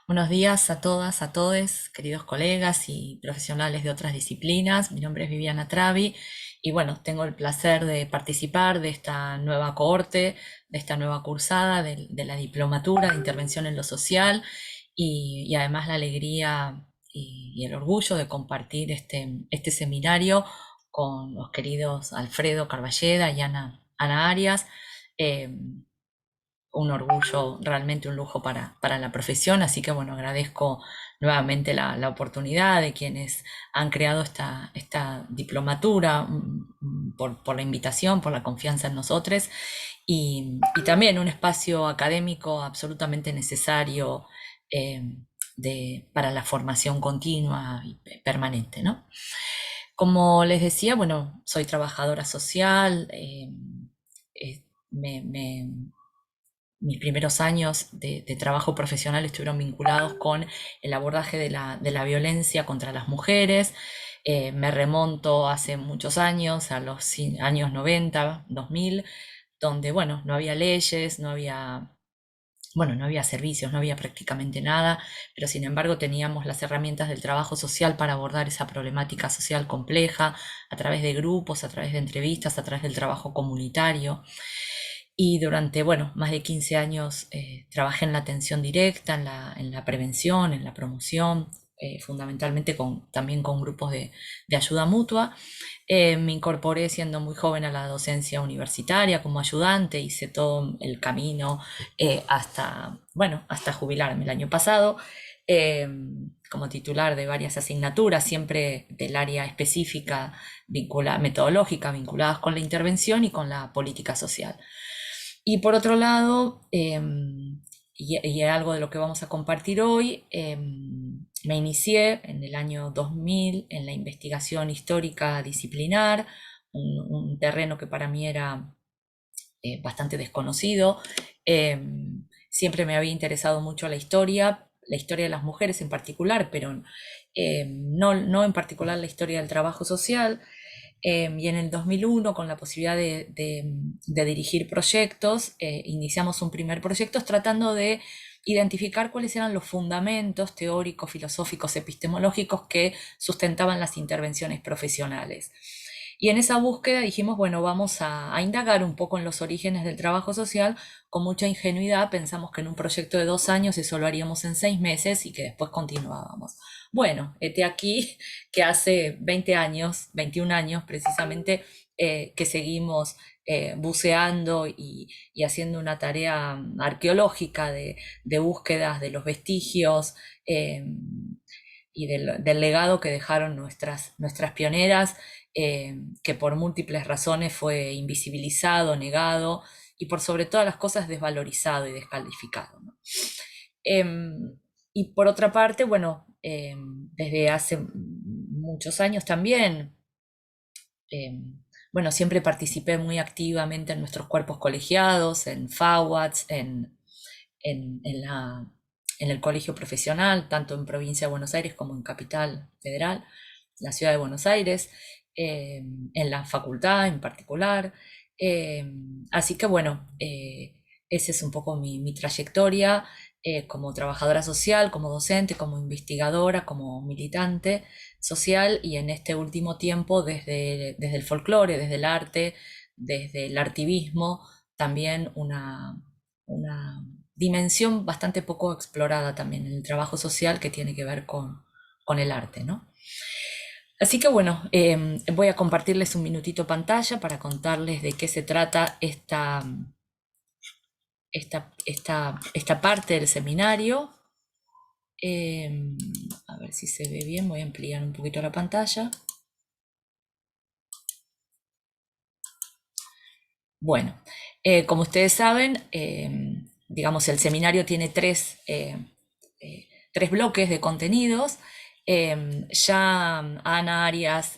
Buenos días a todas, a todos, queridos colegas y profesionales de otras disciplinas. Mi nombre es Viviana Travi y bueno, tengo el placer de participar de esta nueva cohorte, de esta nueva cursada de la diplomatura de intervención en lo social y además la alegría y el orgullo de compartir este seminario con los queridos Alfredo Carballeda y Ana Arias. Eh, un orgullo, realmente un lujo para la profesión, así que bueno, agradezco nuevamente la oportunidad de quienes han creado esta diplomatura, por la invitación, por la confianza en nosotros y también un espacio académico absolutamente necesario eh, para la formación continua y permanente, ¿no? Como les decía, bueno, soy trabajadora social, eh, me, me, mis primeros años de trabajo profesional estuvieron vinculados con el abordaje de la violencia contra las mujeres. Me remonto hace muchos años, a los años 90, 2000, donde, bueno, no había leyes, no había servicios, no había prácticamente nada, pero sin embargo teníamos las herramientas del trabajo social para abordar esa problemática social compleja a través de grupos, a través de entrevistas, a través del trabajo comunitario. Y durante, bueno, más de 15 años trabajé en la atención directa, en la prevención, en la promoción, fundamentalmente también con grupos de ayuda mutua. Me incorporé siendo muy joven a la docencia universitaria como ayudante, hice todo el camino hasta jubilarme el año pasado, eh, como titular de varias asignaturas, siempre del área específica metodológica vinculadas con la intervención y con la política social. Y por otro lado, y algo de lo que vamos a compartir hoy, me inicié en el año 2000 en la investigación histórica disciplinar, un terreno que para mí era bastante desconocido. Siempre me había interesado mucho la historia de las mujeres en particular, pero no en particular la historia del trabajo social. Y en el 2001, con la posibilidad de dirigir proyectos, iniciamos un primer proyecto tratando de identificar cuáles eran los fundamentos teóricos, filosóficos, epistemológicos que sustentaban las intervenciones profesionales. Y en esa búsqueda dijimos, bueno, vamos a indagar un poco en los orígenes del trabajo social. Con mucha ingenuidad pensamos que en un proyecto de 2 años eso lo haríamos en 6 meses y que después continuábamos. Bueno, hete aquí que hace 20 años, 21 años precisamente, que seguimos buceando y haciendo una tarea arqueológica de búsquedas de los vestigios y del legado que dejaron nuestras pioneras, que por múltiples razones fue invisibilizado, negado y por sobre todas las cosas desvalorizado y descalificado, ¿no? Y por otra parte, bueno, desde hace muchos años también, eh, bueno, siempre participé muy activamente en nuestros cuerpos colegiados, en FAWATS, en en el colegio profesional, tanto en provincia de Buenos Aires como en Capital Federal, la ciudad de Buenos Aires, en la facultad en particular. Eh, Así que bueno, esa es un poco mi trayectoria como trabajadora social, como docente, como investigadora, como militante social y en este último tiempo desde el folclore, desde el arte, desde el artivismo, también una dimensión bastante poco explorada también en el trabajo social que tiene que ver con el arte, ¿no? Así que bueno, voy a compartirles un minutito pantalla para contarles de qué se trata esta parte del seminario. A ver si se ve bien, voy a ampliar un poquito la pantalla. Bueno, como ustedes saben, digamos, el seminario tiene tres bloques de contenidos. Ya Ana Arias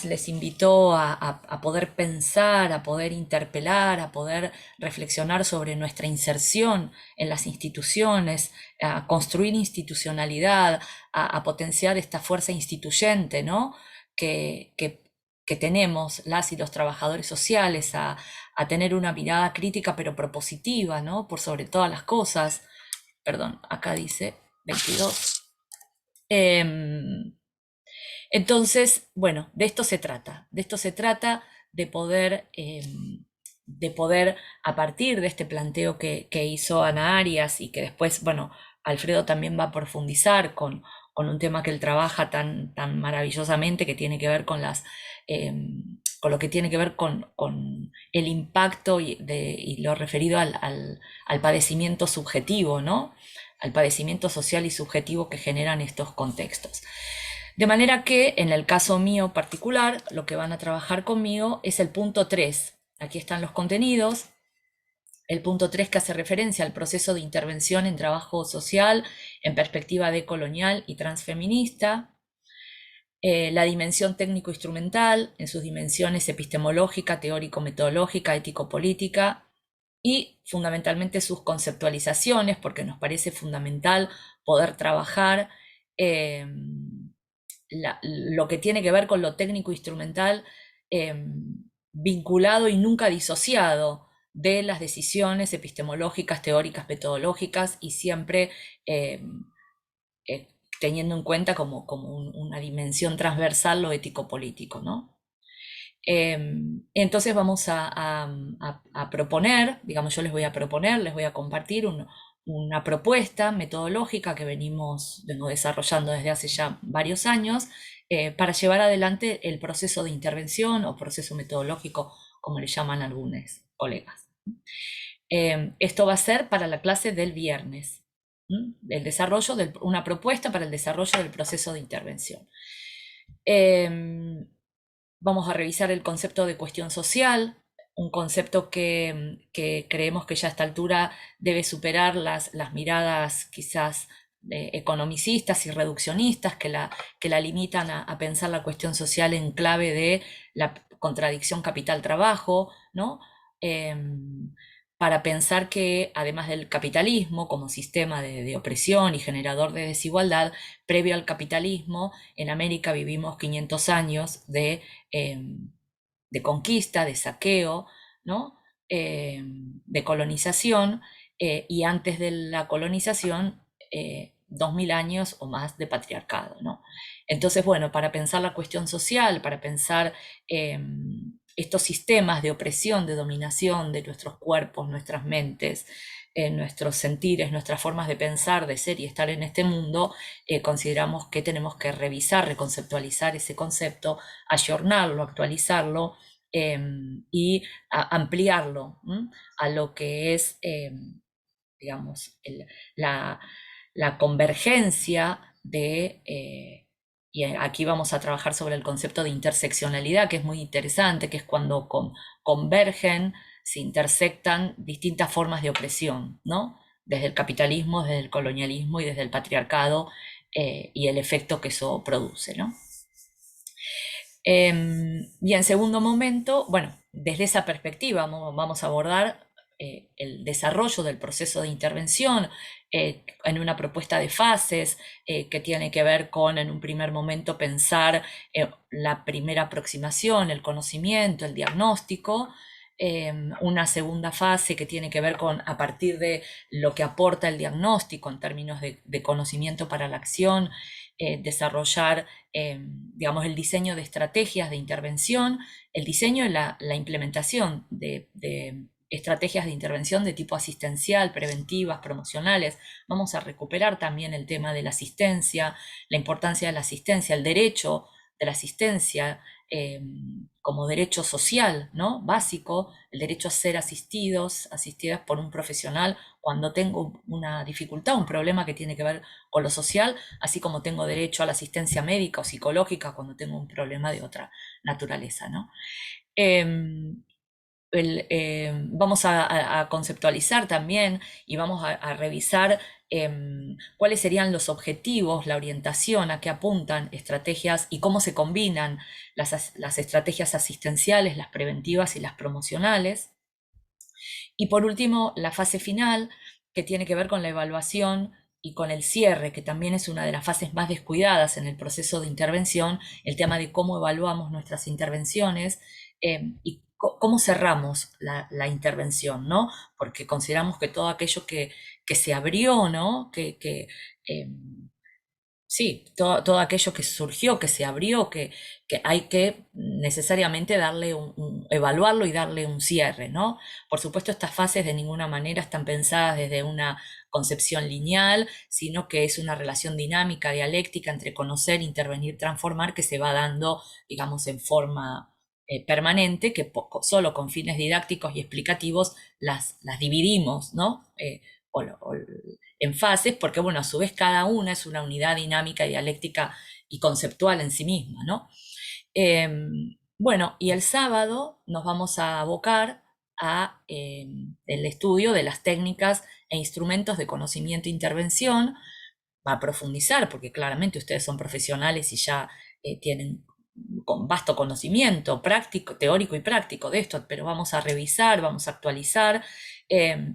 les invitó a poder pensar, a poder interpelar, a poder reflexionar sobre nuestra inserción en las instituciones, a construir institucionalidad, a potenciar esta fuerza instituyente, ¿no? Que tenemos las y los trabajadores sociales, a tener una mirada crítica pero propositiva, ¿no? Por sobre todas las cosas, perdón, acá dice 22. Em, entonces, bueno, de esto se trata de poder a partir de este planteo que hizo Ana Arias y que después, bueno, Alfredo también va a profundizar con un tema que él trabaja tan maravillosamente que tiene que ver con lo que tiene que ver con el impacto y lo referido al padecimiento subjetivo, ¿no? Al padecimiento social y subjetivo que generan estos contextos. De manera que en el caso mío particular, lo que van a trabajar conmigo es el punto 3. Aquí están los contenidos. El punto 3 que hace referencia al proceso de intervención en trabajo social en perspectiva decolonial y transfeminista. La dimensión técnico-instrumental en sus dimensiones epistemológica, teórico-metodológica, ético-política y fundamentalmente sus conceptualizaciones, porque nos parece fundamental poder trabajar eh, lo que tiene que ver con lo técnico instrumental vinculado y nunca disociado de las decisiones epistemológicas, teóricas, metodológicas y siempre eh, teniendo en cuenta como una dimensión transversal lo ético-político, ¿no? Entonces vamos a proponer, digamos, yo les voy a proponer, les voy a compartir una propuesta metodológica que vengo desarrollando desde hace ya varios años para llevar adelante el proceso de intervención o proceso metodológico, como le llaman algunos colegas. Esto va a ser para la clase del viernes, el desarrollo de una propuesta para el desarrollo del proceso de intervención. Vamos a revisar el concepto de cuestión social, un concepto que creemos que ya a esta altura debe superar las miradas quizás economicistas y reduccionistas que la limitan a pensar la cuestión social en clave de la contradicción capital-trabajo, ¿no? Para pensar que además del capitalismo como sistema de opresión y generador de desigualdad, previo al capitalismo, en América vivimos 500 años de conquista, de saqueo, ¿no? De colonización, y antes de la colonización, 2000 años o más de patriarcado, ¿no? Entonces, bueno, para pensar la cuestión social, para pensar estos sistemas de opresión, de dominación de nuestros cuerpos, nuestras mentes, nuestros sentires, nuestras formas de pensar, de ser y estar en este mundo, consideramos que tenemos que revisar, reconceptualizar ese concepto, ayornarlo, actualizarlo y ampliarlo a lo que es, digamos, la convergencia y aquí vamos a trabajar sobre el concepto de interseccionalidad, que es muy interesante, que es cuando convergen, se intersectan distintas formas de opresión, ¿no? Desde el capitalismo, desde el colonialismo y desde el patriarcado y el efecto que eso produce, ¿no? Y en segundo momento, bueno, desde esa perspectiva vamos a abordar el desarrollo del proceso de intervención en una propuesta de fases que tiene que ver con, en un primer momento, pensar la primera aproximación, el conocimiento, el diagnóstico. Una segunda fase que tiene que ver con, a partir de lo que aporta el diagnóstico en términos de conocimiento para la acción, desarrollar digamos, el diseño de estrategias de intervención, el diseño y la implementación de estrategias de intervención de tipo asistencial, preventivas, promocionales. Vamos a recuperar también el tema de la asistencia, la importancia de la asistencia, el derecho de la asistencia como derecho social, ¿no? Básico, el derecho a ser asistidas por un profesional cuando tengo una dificultad, un problema que tiene que ver con lo social, así como tengo derecho a la asistencia médica o psicológica cuando tengo un problema de otra naturaleza, ¿no? Vamos a conceptualizar también y vamos a revisar cuáles serían los objetivos, la orientación a qué apuntan estrategias y cómo se combinan las estrategias asistenciales, las preventivas y las promocionales. Y por último, la fase final, que tiene que ver con la evaluación y con el cierre, que también es una de las fases más descuidadas en el proceso de intervención, el tema de cómo evaluamos nuestras intervenciones y cómo cerramos la intervención, ¿no? Porque consideramos que todo aquello que se abrió, ¿no? Sí, todo aquello que surgió, que se abrió, que hay que necesariamente darle evaluarlo y darle un cierre, ¿no? Por supuesto, estas fases de ninguna manera están pensadas desde una concepción lineal, sino que es una relación dinámica, dialéctica entre conocer, intervenir, transformar, que se va dando, digamos, en forma permanente, que solo con fines didácticos y explicativos las dividimos, ¿no? O en fases, porque bueno, a su vez cada una es una unidad dinámica, dialéctica y conceptual en sí misma, ¿no? Eh, bueno, y el sábado nos vamos a abocar a el estudio de las técnicas e instrumentos de conocimiento e intervención, va a profundizar, porque claramente ustedes son profesionales y ya tienen con vasto conocimiento práctico, teórico y práctico de esto, pero vamos a revisar, vamos a actualizar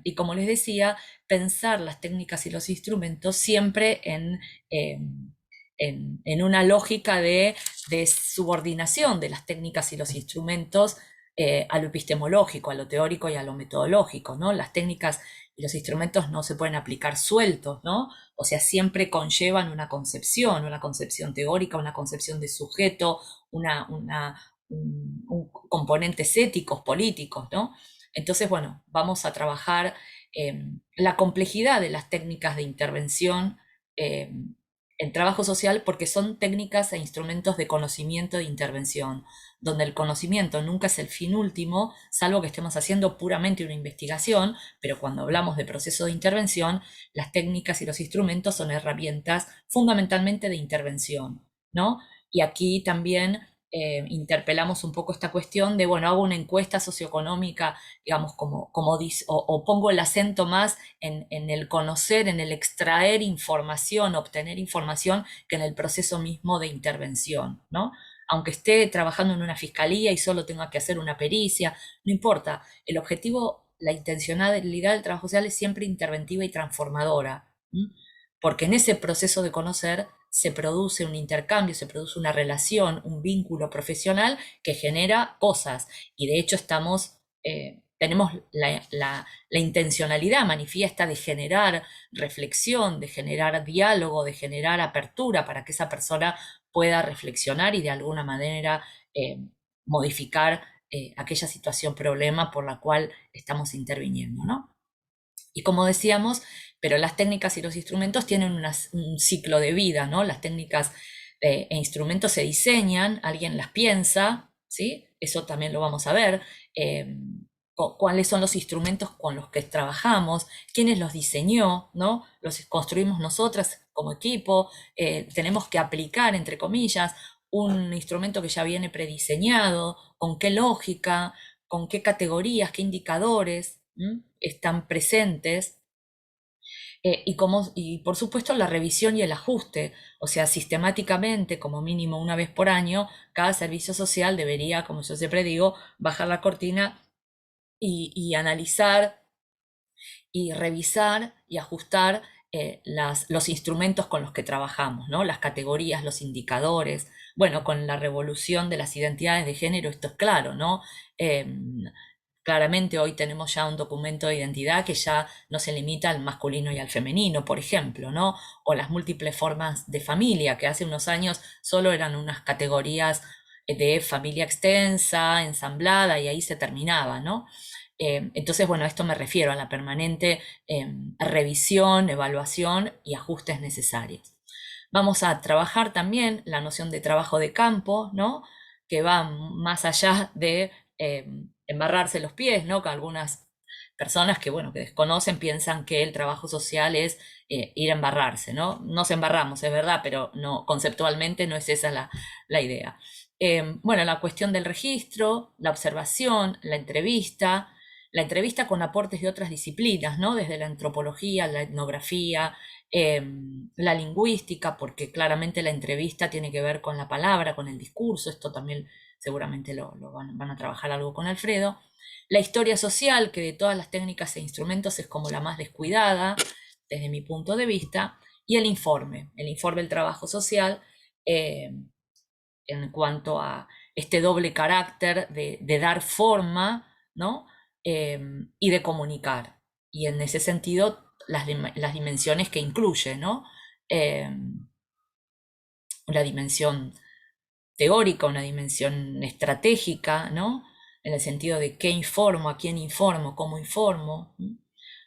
y como les decía, pensar las técnicas y los instrumentos siempre eh, en una lógica de subordinación de las técnicas y los instrumentos a lo epistemológico, a lo teórico y a lo metodológico, ¿no? Las técnicas y los instrumentos no se pueden aplicar sueltos, ¿no? O sea, siempre conllevan una concepción teórica, una concepción de sujeto, componentes éticos, políticos, ¿no? Entonces, bueno, vamos a trabajar la complejidad de las técnicas de intervención eh, en trabajo social porque son técnicas e instrumentos de conocimiento e intervención, donde el conocimiento nunca es el fin último, salvo que estemos haciendo puramente una investigación, pero cuando hablamos de proceso de intervención, las técnicas y los instrumentos son herramientas fundamentalmente de intervención, ¿no? Y aquí también interpelamos un poco esta cuestión de, bueno, hago una encuesta socioeconómica, digamos, o pongo el acento más en el conocer, en el extraer información, obtener información, que en el proceso mismo de intervención, ¿no? Aunque esté trabajando en una fiscalía y solo tenga que hacer una pericia, no importa. El objetivo, la intencionalidad del trabajo social es siempre interventiva y transformadora, ¿m? Porque en ese proceso de conocer se produce un intercambio, se produce una relación, un vínculo profesional que genera cosas. Y de hecho tenemos la intencionalidad manifiesta de generar reflexión, de generar diálogo, de generar apertura para que esa persona pueda reflexionar y de alguna manera eh, modificar aquella situación, problema por la cual estamos interviniendo, ¿no? Y como decíamos, pero las técnicas y los instrumentos tienen un ciclo de vida, ¿no? Las técnicas e instrumentos se diseñan, alguien las piensa, ¿sí? Eso también lo vamos a ver. eh, Cuáles son los instrumentos con los que trabajamos, quiénes los diseñó, ¿no? Los construimos nosotras como equipo, tenemos que aplicar, entre comillas, un instrumento que ya viene prediseñado, con qué lógica, con qué categorías, qué indicadores están presentes y por supuesto la revisión y el ajuste, o sea, sistemáticamente, como mínimo una vez por año, cada servicio social debería, como yo siempre digo, bajar la cortina y analizar y revisar y ajustar los instrumentos con los que trabajamos, ¿no? Las categorías, los indicadores. Bueno, con la revolución de las identidades de género esto es claro, ¿no? Claramente hoy tenemos ya un documento de identidad que ya no se limita al masculino y al femenino, por ejemplo, ¿no? O las múltiples formas de familia, que hace unos años solo eran unas categorías de familia extensa, ensamblada, y ahí se terminaba, ¿no? Entonces, bueno, a esto me refiero, a la permanente revisión, evaluación y ajustes necesarios. Vamos a trabajar también la noción de trabajo de campo, ¿no? Que va más allá de embarrarse los pies, ¿no? Que algunas personas que, bueno, que desconocen piensan que el trabajo social es ir a embarrarse, ¿no? Nos embarramos, es verdad, pero no, conceptualmente no es esa la idea. Bueno, la cuestión del registro, la observación, la entrevista con aportes de otras disciplinas, ¿no? Desde la antropología, la etnografía, la lingüística, porque claramente la entrevista tiene que ver con la palabra, con el discurso, esto también seguramente lo van a trabajar algo con Alfredo. La historia social, que de todas las técnicas e instrumentos es como la más descuidada, desde mi punto de vista, y el informe del trabajo social, en cuanto a este doble carácter de dar forma, ¿no? Y de comunicar. Y en ese sentido, las dimensiones que incluye, ¿no? Eh, una dimensión teórica, una dimensión estratégica, ¿no? En el sentido de qué informo, a quién informo, cómo informo.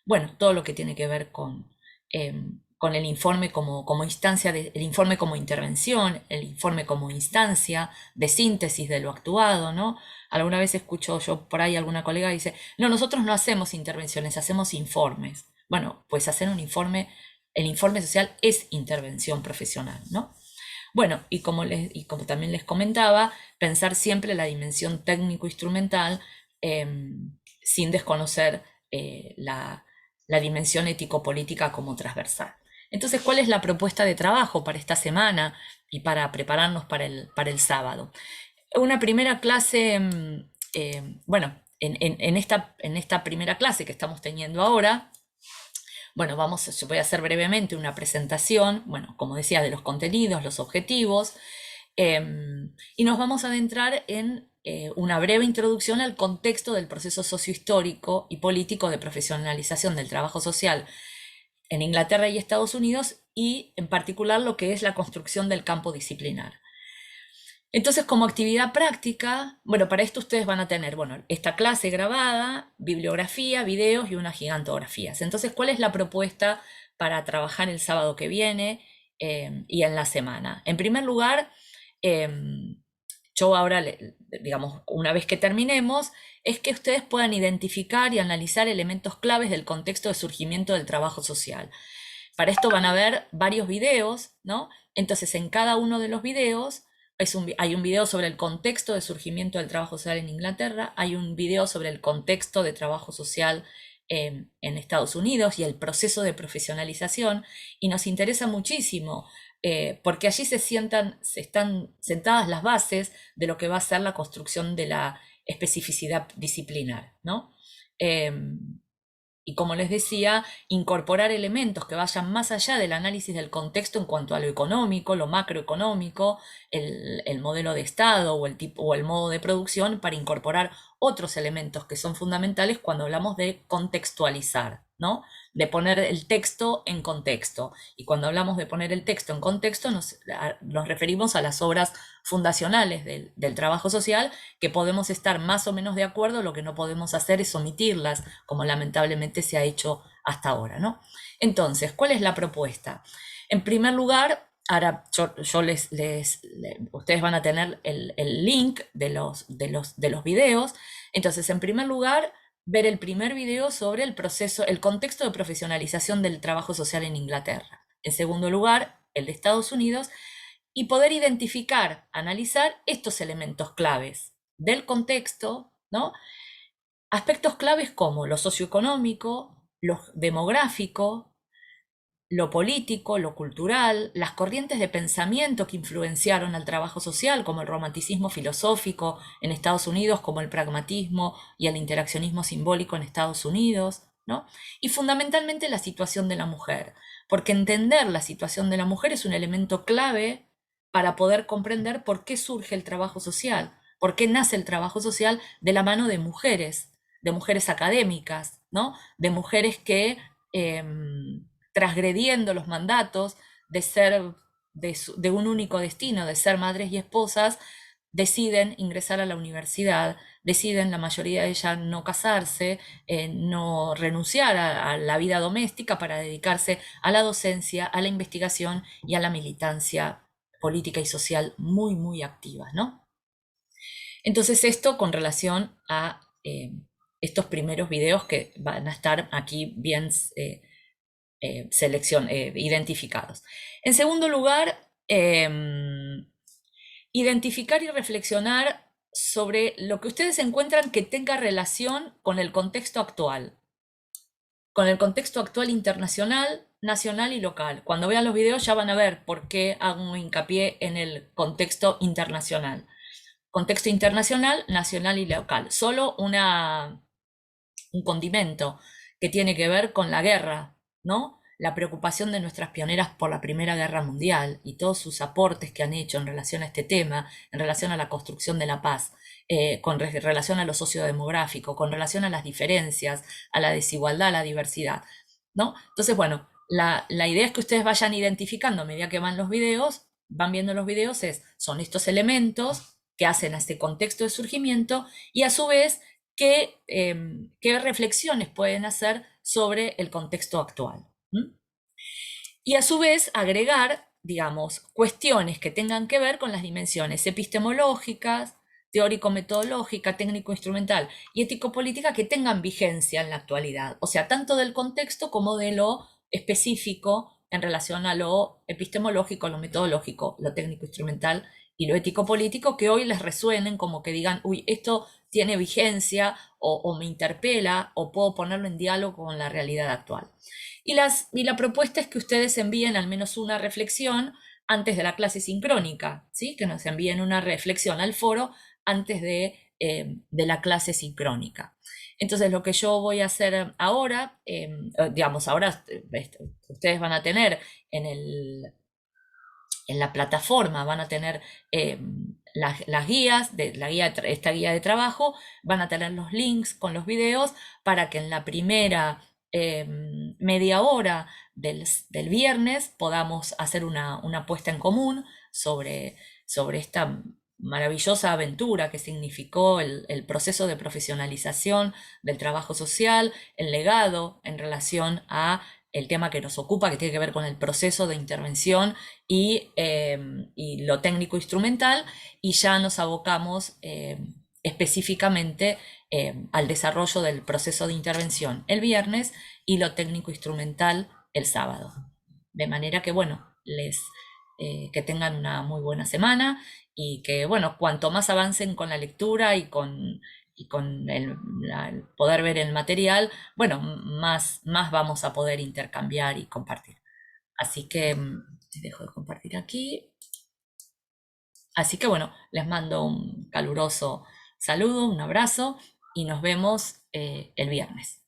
Bueno, todo lo que tiene que ver con el informe como instancia, el informe como intervención, el informe como instancia de síntesis de lo actuado, ¿no? Alguna vez escucho yo por ahí alguna colega que dice, no, nosotros no hacemos intervenciones, hacemos informes. Bueno, pues hacer un informe, el informe social es intervención profesional, ¿no? Bueno, y como también les comentaba, pensar siempre la dimensión técnico-instrumental sin desconocer la dimensión ético-política como transversal. Entonces, ¿cuál es la propuesta de trabajo para esta semana y para prepararnos para el sábado? Una primera clase, bueno, en esta primera clase que estamos teniendo ahora, bueno, yo voy a hacer brevemente una presentación, bueno, como decía, de los contenidos, los objetivos, y nos vamos a adentrar en una breve introducción al contexto del proceso sociohistórico y político de profesionalización del trabajo social en Inglaterra y Estados Unidos, y en particular lo que es la construcción del campo disciplinar. Entonces, como actividad práctica, bueno, para esto ustedes van a tener, bueno, esta clase grabada, bibliografía, videos y unas gigantografías. Entonces, ¿cuál es la propuesta para trabajar el sábado que viene y en la semana? En primer lugar, yo ahora, digamos, una vez que terminemos, es que ustedes puedan identificar y analizar elementos claves del contexto de surgimiento del trabajo social. Para esto van a ver varios videos, ¿no? Entonces, en cada uno de los videos hay un video sobre el contexto de surgimiento del trabajo social en Inglaterra, hay un video sobre el contexto de trabajo social en Estados Unidos y el proceso de profesionalización, y nos interesa muchísimo porque allí están sentadas las bases de lo que va a ser la construcción de la especificidad disciplinar, ¿no? Y como les decía, incorporar elementos que vayan más allá del análisis del contexto en cuanto a lo económico, lo macroeconómico, el modelo de Estado o el tipo o el modo de producción, para incorporar otros elementos que son fundamentales cuando hablamos de contextualizar, ¿no? De poner el texto en contexto. Y cuando hablamos de poner el texto en contexto, nos referimos a las obras fundacionales del trabajo social, que podemos estar más o menos de acuerdo. Lo que no podemos hacer es omitirlas, como lamentablemente se ha hecho hasta ahora, ¿no? Entonces, ¿cuál es la propuesta? En primer lugar, ahora ustedes van a tener el link de los videos. Entonces, en primer lugar, ver el primer video sobre el contexto de profesionalización del trabajo social en Inglaterra. En segundo lugar, el de Estados Unidos, y poder identificar, analizar estos elementos claves del contexto, ¿no? Aspectos claves como lo socioeconómico, lo demográfico, lo político, lo cultural, las corrientes de pensamiento que influenciaron al trabajo social, como el romanticismo filosófico en Estados Unidos, como el pragmatismo y el interaccionismo simbólico en Estados Unidos, ¿no? Y fundamentalmente la situación de la mujer, porque entender la situación de la mujer es un elemento clave para poder comprender por qué surge el trabajo social, por qué nace el trabajo social de la mano de mujeres académicas, ¿no? De mujeres que transgrediendo los mandatos de ser de un único destino, de ser madres y esposas, deciden ingresar a la universidad, deciden la mayoría de ellas no casarse, no renunciar a la vida doméstica para dedicarse a la docencia, a la investigación y a la militancia política y social muy, muy activas, ¿no? Entonces, esto con relación a estos primeros videos que van a estar aquí bien identificados. En segundo lugar, identificar y reflexionar sobre lo que ustedes encuentran que tenga relación con el contexto actual internacional, nacional y local. Cuando vean los videos ya van a ver por qué hago hincapié en el contexto internacional. Contexto internacional, nacional y local. Solo un condimento que tiene que ver con la guerra, ¿no? la preocupación de nuestras pioneras por la Primera Guerra Mundial y todos sus aportes que han hecho en relación a este tema, en relación a la construcción de la paz, con relación a lo sociodemográfico, con relación a las diferencias, a la desigualdad, a la diversidad, ¿no? Entonces, bueno, la idea es que ustedes vayan identificando a medida que van los videos, van viendo los videos, son estos elementos que hacen a este contexto de surgimiento y a su vez qué reflexiones pueden hacer sobre el contexto actual. Y a su vez agregar, digamos, cuestiones que tengan que ver con las dimensiones epistemológicas, teórico-metodológica, técnico-instrumental y ético-política que tengan vigencia en la actualidad, o sea, tanto del contexto como de lo específico en relación a lo epistemológico, lo metodológico, lo técnico-instrumental y lo ético-político, que hoy les resuenen como que digan, uy, esto tiene vigencia o me interpela o puedo ponerlo en diálogo con la realidad actual. Y la propuesta es que ustedes envíen al menos una reflexión antes de la clase sincrónica, ¿sí? Que nos envíen una reflexión al foro antes de la clase sincrónica. Entonces, lo que yo voy a hacer ahora, digamos, ahora ustedes van a tener en la plataforma, van a tener las guías, esta guía de trabajo, van a tener los links con los videos para que en la primera media hora del viernes podamos hacer una puesta en común sobre esta maravillosa aventura que significó el proceso de profesionalización del trabajo social, el legado en relación a el tema que nos ocupa, que tiene que ver con el proceso de intervención y lo técnico instrumental, y ya nos abocamos específicamente al desarrollo del proceso de intervención el viernes y lo técnico instrumental el sábado. De manera que, bueno, que tengan una muy buena semana y que, bueno, cuanto más avancen con la lectura y con el poder ver el material, bueno, más vamos a poder intercambiar y compartir. Así que te dejo de compartir aquí. Así que bueno, les mando un caluroso saludo, un abrazo y nos vemos el viernes.